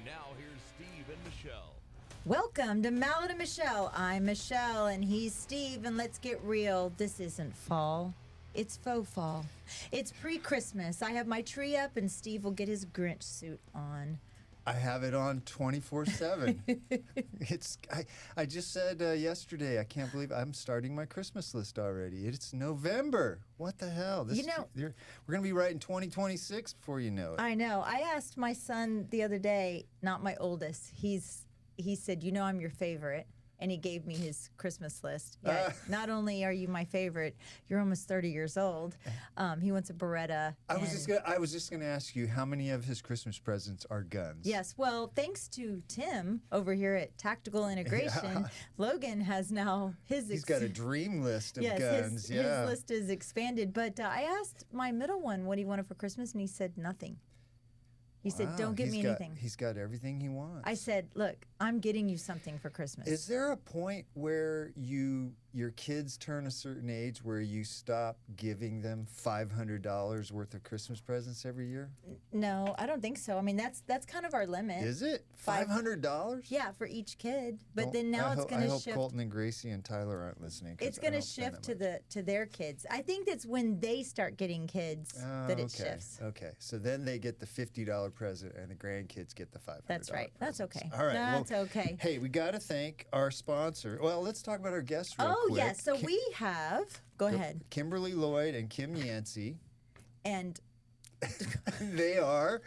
Now here's Steve and Michelle. Welcome to Mallet and Michelle. I'm Michelle and he's Steve, and let's get real. This isn't fall. It's faux fall. It's pre-Christmas. I have my tree up and Steve will get his Grinch suit on. I have it on 24/7. I just said yesterday, I can't believe I'm starting my Christmas list already. It's November. What the hell? We're going to be right in 2026 before you know it. I know. I asked my son the other day, not my oldest. He said, "You know, I'm your favorite." And he gave me his Christmas list. Yeah, not only are you my favorite, you're almost 30 years old. He wants a Beretta. I was just gonna ask you, how many of his Christmas presents are guns? Yes, well, thanks to Tim over here at Tactical Integration, Logan has now He's got a dream list of guns. His list is expanded. But I asked my middle one what he wanted for Christmas, and he said nothing. He said, "Don't get me anything." He's got everything he wants. I said, "Look, I'm getting you something for Christmas." Is there a point where your kids turn a certain age where you stop giving them $500 worth of Christmas presents every year? No, I don't think so. I mean, that's kind of our limit. Is it $500? Yeah, for each kid. But then now it's going to shift. I hope Colton and Gracie and Tyler aren't listening. It's going to shift to their kids. I think that's when they start getting kids that it shifts. Okay, so then they get the $50 present and the grandkids get the $500. That's right. That's okay. All right. That's okay. Hey, we got to thank our sponsor. Well, let's talk about our guests real quick. Oh, yes. So we have, go ahead. Kimberly Lloyd and Kim Yancey. And they are.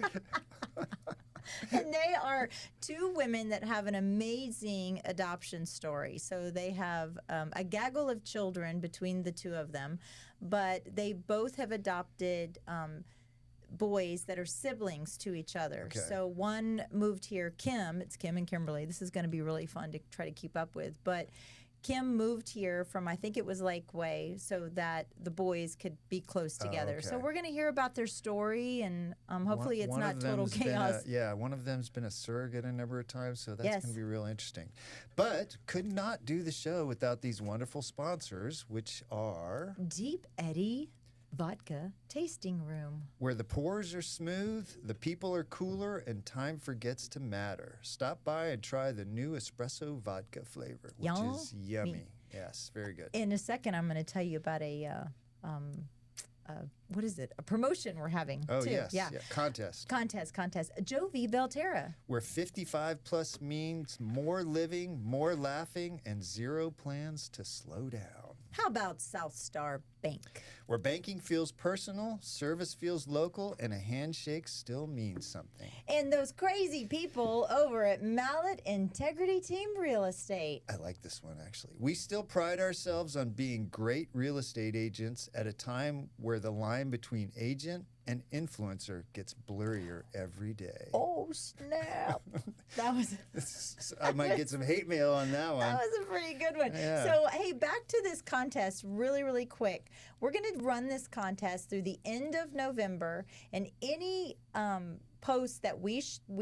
And they are two women that have an amazing adoption story. So they have a gaggle of children between the two of them, but they both have adopted boys that are siblings to each other. Okay. So one moved here, Kim, it's Kim and Kimberly. This is going to be really fun to try to keep up with. But Kim moved here from, I think it was Lakeway, so that the boys could be close together. Okay. So we're going to hear about their story, and hopefully it's not total chaos. One of them's been a surrogate a number of times, so that's going to be real interesting. But could not do the show without these wonderful sponsors, which are Deep Eddy Vodka Tasting Room, where the pours are smooth, the people are cooler, and time forgets to matter. Stop by and try the new espresso vodka flavor, which is yummy. Yes, very good. In a second, I'm going to tell you about a what is it? A promotion we're having. Oh, too. yes. Yeah. Contest. Joe V. Belterra. Where 55 plus means more living, more laughing, and zero plans to slow down. How about South Star Bank? Where banking feels personal, service feels local, and a handshake still means something. And those crazy people over at Mallet Integrity Team Real Estate. I like this one, actually. We still pride ourselves on being great real estate agents at a time where the line between agent and influencer gets blurrier every day. Oh, snap. That was... I might get some hate mail on that one. That was a pretty good one. Yeah. So, hey, back to this contest really, really quick. We're going to run this contest through the end of November, and any posts that we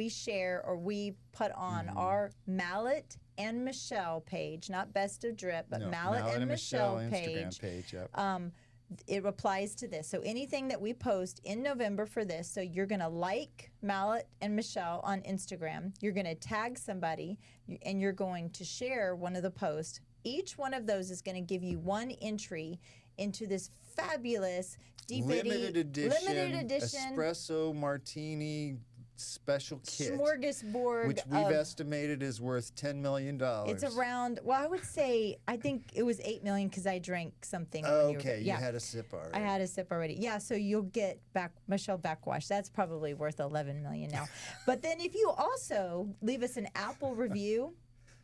share or we put on our Mallet and Michelle page, not Best of Drip, but Mallet and Michelle Instagram page. Yep. It applies to this. So anything that we post in November for this, so you're going to like Mallet and Michelle on Instagram, you're going to tag somebody, and you're going to share one of the posts. Each one of those is going to give you one entry into this fabulous limited edition espresso martini special kit smorgasbord, which we've estimated is worth $10 million. It's around, well, I would say, I think it was $8 million because I drank something. Okay, you had a sip already. I had a sip already. Yeah, so you'll get Michelle Backwash. That's probably worth $11 million now. But then if you also leave us an Apple review,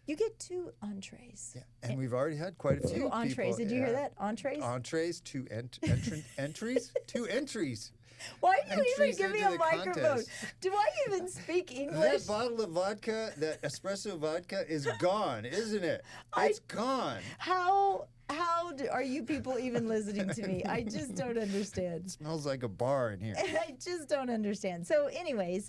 you get 2 entrees. Yeah, and we've already had quite a few 2 entrees. people. Did you hear that? Entrees? Entrees, 2 entries? 2 entries. Why do you even give me a microphone? Contest. Do I even speak English? That bottle of vodka, that espresso vodka, is gone, isn't it? It's gone. How are you people even listening to me? I just don't understand. It smells like a bar in here. I just don't understand. So anyways,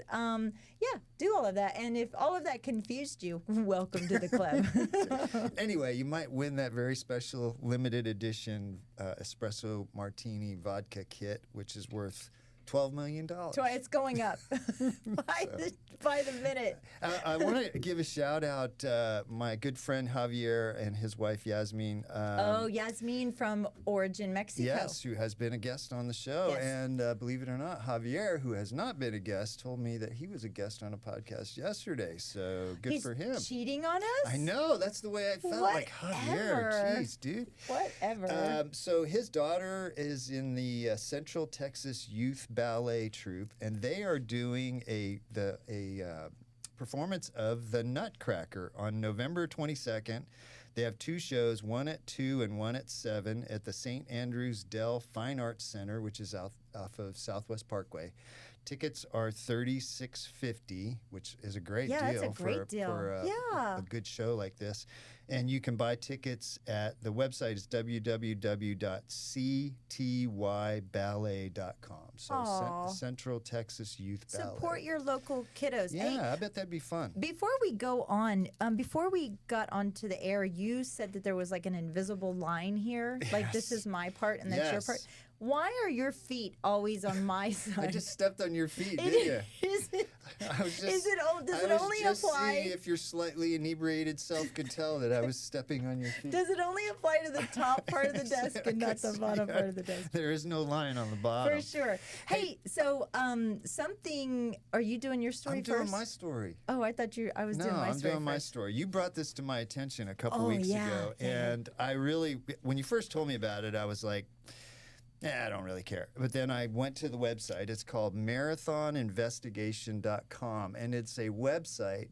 do all of that. And if all of that confused you, welcome to the club. Anyway, you might win that very special limited edition espresso martini vodka kit, which is worth $12 million. So it's going up. by the minute. I want to give a shout out my good friend Javier and his wife Yasmin. Yasmin from Origin, Mexico. Yes, who has been a guest on the show. Yes. And believe it or not, Javier, who has not been a guest, told me that he was a guest on a podcast yesterday. So good for him. Cheating on us? I know. That's the way I felt. Like, Javier, jeez, dude. Whatever. So his daughter is in the Central Texas Youth Ballet Troupe, and they are doing a performance of The Nutcracker on November 22nd. They have two shows, one at 2 and one at 7 at the St. Andrews Dell Fine Arts Center, which is off of Southwest Parkway. Tickets are $36.50, which is a great deal, that's a great deal. for a good show like this. And you can buy tickets at the website is www.ctyballet.com. So Central Texas Youth Ballet. Support your local kiddos. Yeah, Hey, I bet that'd be fun. before we go on, before we got onto the air, you said that there was like an invisible line here. Like this is my part and that's your part. Why are your feet always on my side? I just stepped on your feet, didn't you? Does it only just apply? seeing if your slightly inebriated self could tell that I was stepping on your feet. Does it only apply to the top part of the desk and not the bottom part of the desk? There is no line on the bottom. For sure. Hey, so something. Are you doing your story I'm first? doing my story. Oh, I thought I was doing my story. I'm doing my first. story. You brought this to my attention a couple weeks ago, and I really, when you first told me about it, I was like, I don't really care. But then I went to the website. It's called marathoninvestigation.com, and it's a website.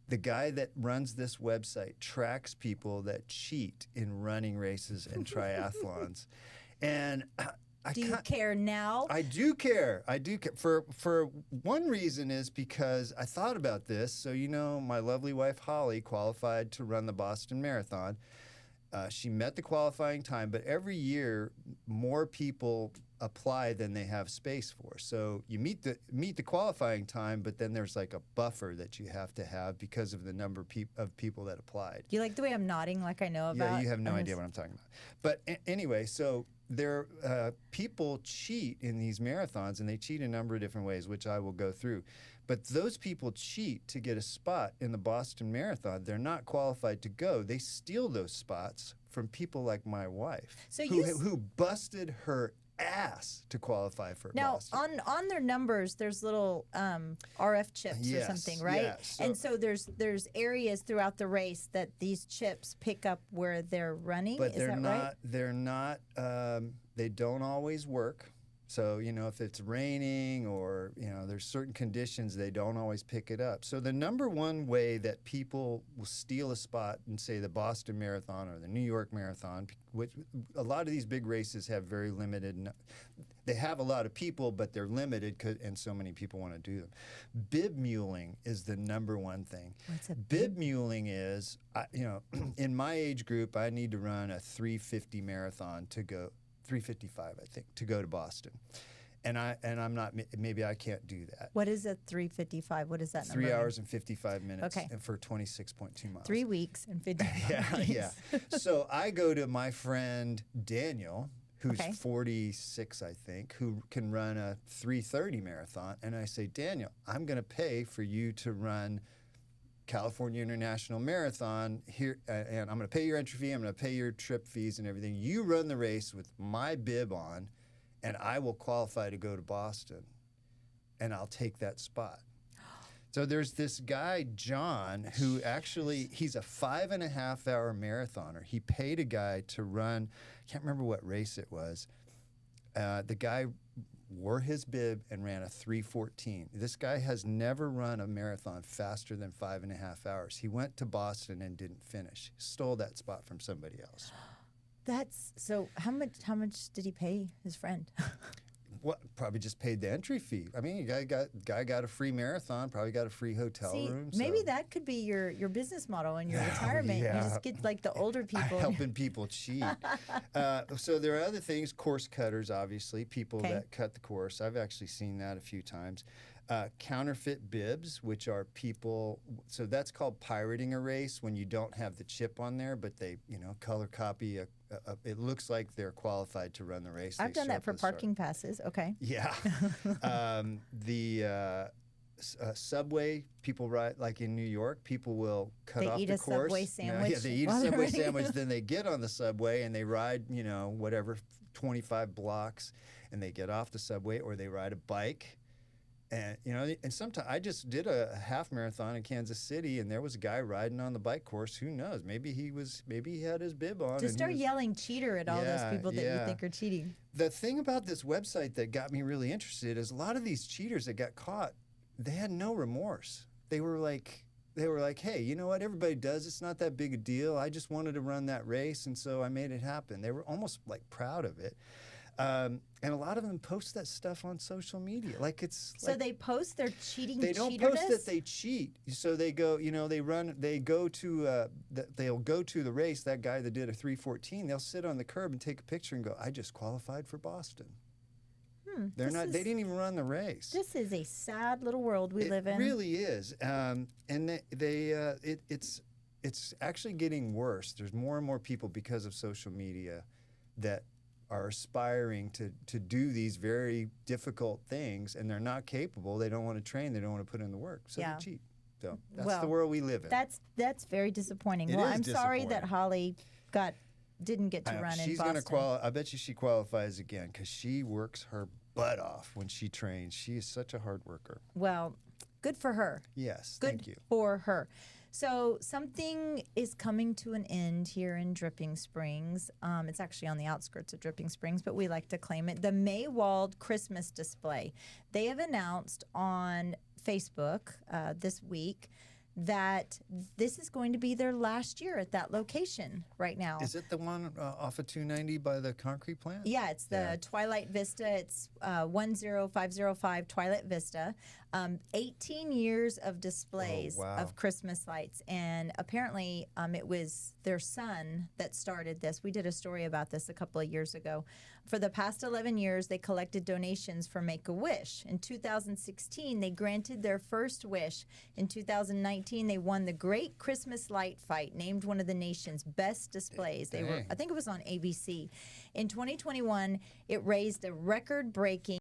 The guy that runs this website tracks people that cheat in running races and triathlons. And do you care now? I do care. I do care. For one reason is because I thought about this. So, my lovely wife Holly qualified to run the Boston Marathon. She met the qualifying time, but every year more people apply than they have space for. So you meet the qualifying time, but then there's like a buffer that you have to have because of the number of people that applied. You like the way I'm nodding, like I know about? Yeah, you have no idea what I'm talking about. But anyway, so people cheat in these marathons, and they cheat a number of different ways, which I will go through. But those people cheat to get a spot in the Boston Marathon. They're not qualified to go. They steal those spots from people like my wife, who busted her ass to qualify for Boston. Now, on their numbers, there's little RF chips or something, right? Yeah, and so there's areas throughout the race that these chips pick up where they're running. But Is that right? They're not. They don't always work. So, if it's raining or, there's certain conditions, they don't always pick it up. So the number one way that people will steal a spot in, say, the Boston Marathon or the New York Marathon, which a lot of these big races have very limited, they have a lot of people, but they're limited and so many people want to do them. Bib muling is the number one thing. What's a bib muling is, in my age group, I need to run a 350 marathon to go. 355, I think, to go to Boston, and I'm not. Maybe I can't do that. What is a 355? What is that number? 3 hours and 55 minutes. Okay. And for 26.2 miles. 3 weeks and 55 days. Yeah. So I go to my friend Daniel, who's 46, I think, who can run a 3:30 marathon, and I say, Daniel, I'm going to pay for you to run California International Marathon here, and I'm going to pay your entry fee, I'm going to pay your trip fees and everything. You run the race with my bib on, and I will qualify to go to Boston, and I'll take that spot. So there's this guy, John, who actually, he's a 5.5-hour marathoner. He paid a guy to run, I can't remember what race it was. The guy wore his bib and ran a 3:14. This guy has never run a marathon faster than 5.5 hours. He went to Boston and didn't finish. Stole that spot from somebody else. That's so. How much did he pay his friend? What? Probably just paid the entry fee. I mean, guy got a free marathon. Probably got a free hotel room. Maybe that could be your business model in your retirement. Yeah. You just get like the older people helping people cheat. So there are other things. Course cutters, obviously, people that cut the course. I've actually seen that a few times. Counterfeit bibs, which are people. So that's called pirating a race when you don't have the chip on there, but they color copy it looks like they're qualified to run the race. I've done that for parking passes. Okay. Yeah. Subway, people ride, like in New York, people will cut They off eat the a course. Subway sandwich Yeah, they eat a while they're Subway riding. sandwich, then they get on the Subway and they ride, whatever, 25 blocks, and they get off the Subway, or they ride a bike. And and sometimes I just did a half marathon in Kansas City, and there was a guy riding on the bike course. Who knows? Maybe he had his bib on. Just start yelling cheater at all those people that you think are cheating. The thing about this website that got me really interested is a lot of these cheaters that got caught, they had no remorse. They were like, hey, you know what? Everybody does. It's not that big a deal. I just wanted to run that race, and so I made it happen. They were almost like proud of it. And a lot of them post that stuff on social media. So they post their cheating. They don't post that they cheat. So they go, they'll go to the race. That guy that did a 3:14, they'll sit on the curb and take a picture and go, I just qualified for Boston. They didn't even run the race. This is a sad little world we live in. It really is. And it's actually getting worse. There's more and more people, because of social media, that are aspiring to do these very difficult things, and they're not capable. They don't want to train. They don't want to put in the work. So they cheat. So that's the world we live in. That's very disappointing. I'm sorry that Holly didn't get to run in Boston. I bet you she qualifies again, because she works her butt off when she trains. She is such a hard worker. Well, good for her. Yes, good thank you. For her. So something is coming to an end here in Dripping Springs. It's actually on the outskirts of Dripping Springs, but we like to claim it. The Maywald Christmas display. They have announced on Facebook this week that this is going to be their last year at that location right now. Is it the one off of 290 by the concrete plant? Yeah, it's the Twilight Vista. It's 10505 Twilight Vista. 18 years of displays of Christmas lights. And apparently it was their son that started this. We did a story about this a couple of years ago. For the past 11 years, they collected donations for Make-A-Wish. In 2016, they granted their first wish. In 2019, they won the Great Christmas Light Fight, named one of the nation's best displays. I think it was on ABC. In 2021, it raised a record-breaking